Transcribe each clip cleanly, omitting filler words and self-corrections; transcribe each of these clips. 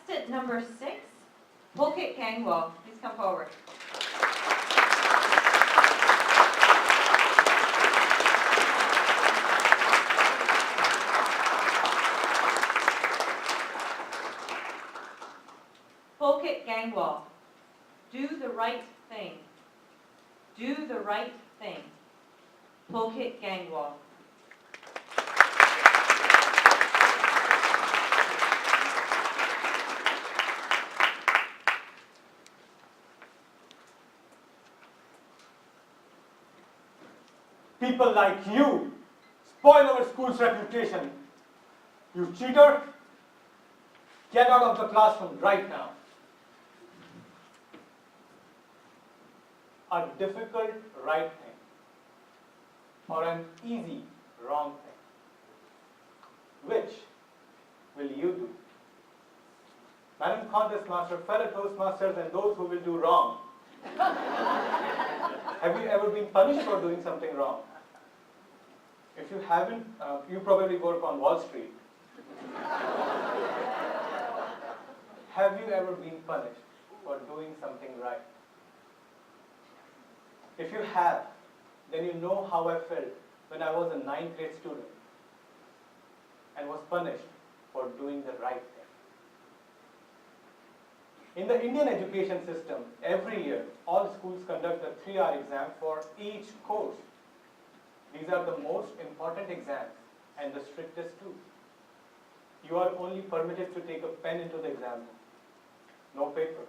Contestant number 6, Pulkit Gangwal, please come forward. Pulkit Gangwal, do the right thing. Do the right thing. Pulkit Gangwal. People like you spoil our school's reputation. You cheater, get out of the classroom right now. A difficult right thing or an easy wrong thing. Which will you do? Madam Contest Master, fellow Toastmasters, and those who will do wrong. Have you ever been punished for doing something wrong? If you haven't, you probably work on Wall Street. Have you ever been punished for doing something right? If you have, then you know how I felt when I was a 9th grade student and was punished for doing the right thing. In the Indian education system, every year, all schools conduct a 3-hour exam for each course. These are the most important exams and the strictest too. You are only permitted to take a pen into the exam room, no paper.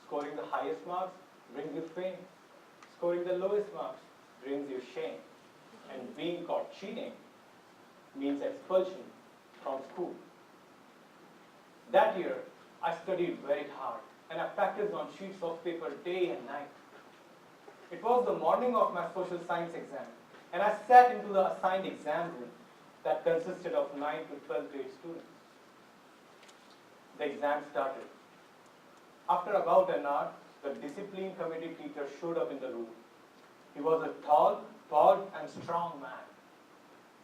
Scoring the highest marks brings you fame. Scoring the lowest marks brings you shame. And being caught cheating means expulsion from school. That year, I studied very hard and I practiced on sheets of paper day and night. It was the morning of my social science exam and I sat into the assigned exam room that consisted of 9th to 12th grade students. The exam started. After about an hour, the discipline committee teacher showed up in the room. He was a tall, bald and strong man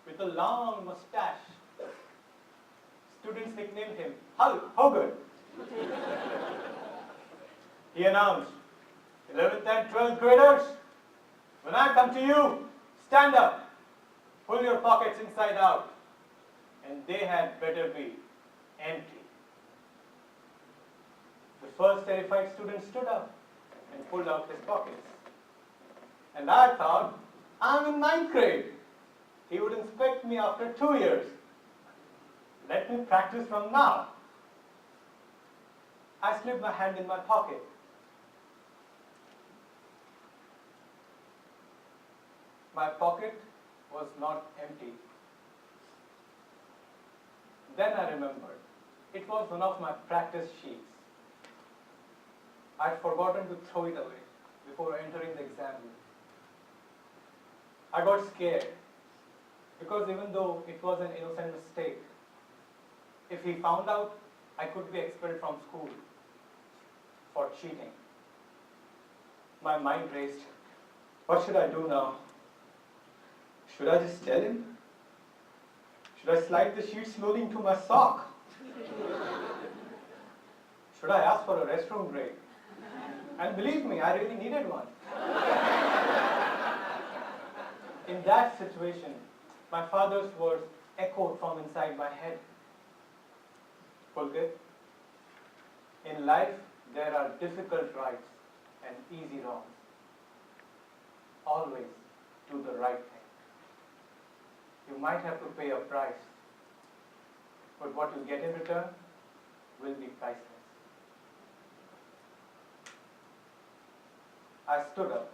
with a long mustache. Students nicknamed him Hulk Hogan. He announced, 11th and 12th graders, when I come to you, stand up, pull your pockets inside out, and they had better be empty. The first terrified student stood up and pulled out his pockets. And I thought, I'm in 9th grade. He would inspect me after 2 years. Let me practice from now. I slipped my hand in my pocket. My pocket was not empty. Then I remembered, it was one of my practice sheets. I'd forgotten to throw it away before entering the exam room. I got scared because even though it was an innocent mistake, if he found out, I could be expelled from school for cheating. My mind raced. What should I do now? Should I just tell him? Should I slide the sheet slowly into my sock? Should I ask for a restroom break? And believe me, I really needed one. In that situation, my father's words echoed from inside my head. Pulkit, in life there are difficult rights and easy wrongs. Always do the right thing. You might have to pay a price, but what you get in return will be priceless. I stood up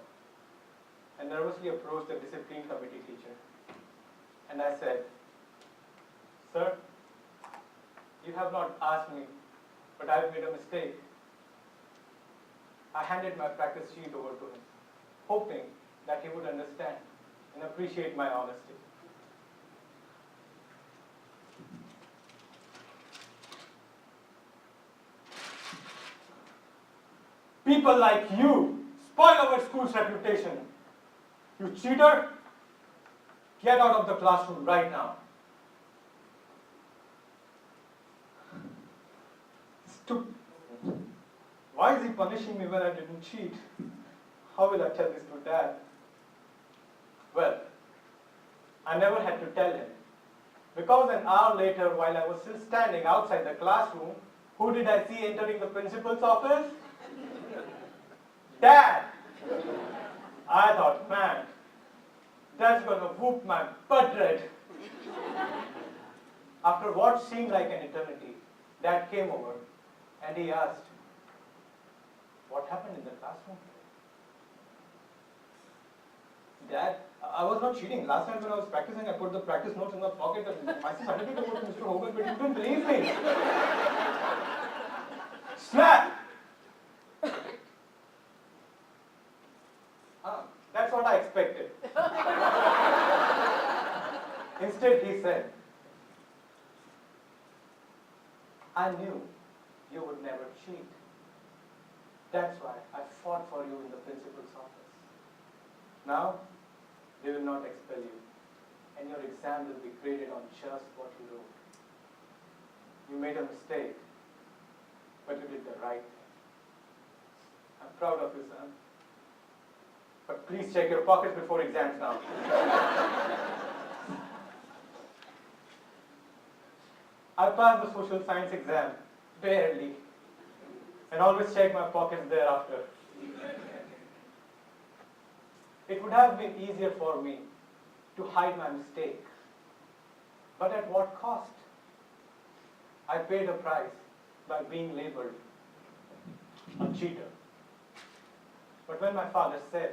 and nervously approached the discipline committee teacher. And I said, "Sir, you have not asked me, but I have made a mistake." I handed my practice sheet over to him, hoping that he would understand and appreciate my honesty. People like you spoil our school's reputation. You cheater, get out of the classroom right now. Stupid. Why is he punishing me when I didn't cheat? How will I tell this to Dad? Well, I never had to tell him. Because an hour later, while I was still standing outside the classroom, who did I see entering the principal's office? Dad! I thought, man, Dad's gonna whoop my butt red. After what seemed like an eternity, Dad came over and he asked, what happened in the classroom? Dad, I was not cheating. Last night when I was practicing, I put the practice notes in my pocket and my certificate over to Mr. Hogan, but you didn't believe me. Snap! That's what I expected. Instead, he said, I knew you would never cheat. That's why I fought for you in the principal's office. Now, they will not expel you, and your exam will be graded on just what you wrote. You made a mistake, but you did the right thing. I'm proud of you, son. But please check your pockets before exams now. I passed the social science exam, barely, and always check my pockets thereafter. It would have been easier for me to hide my mistake. But at what cost? I paid a price by being labeled a cheater. But when my father said,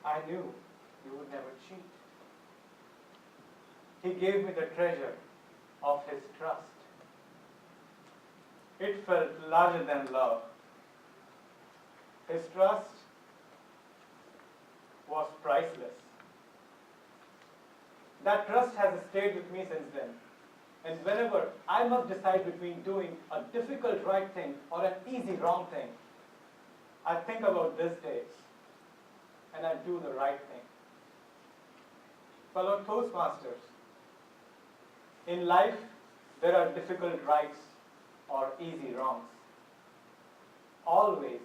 I knew you would never cheat, he gave me the treasure of his trust. It felt larger than love. His trust was priceless. That trust has stayed with me since then. And whenever I must decide between doing a difficult right thing or an easy wrong thing, I think about this day and I do the right thing. Fellow Toastmasters, in life there are difficult rights or easy wrongs. Always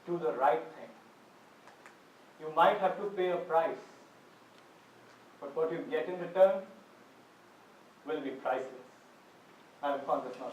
do the right thing. You might have to pay a price, but what you get in return will be priceless. I'm conscious now.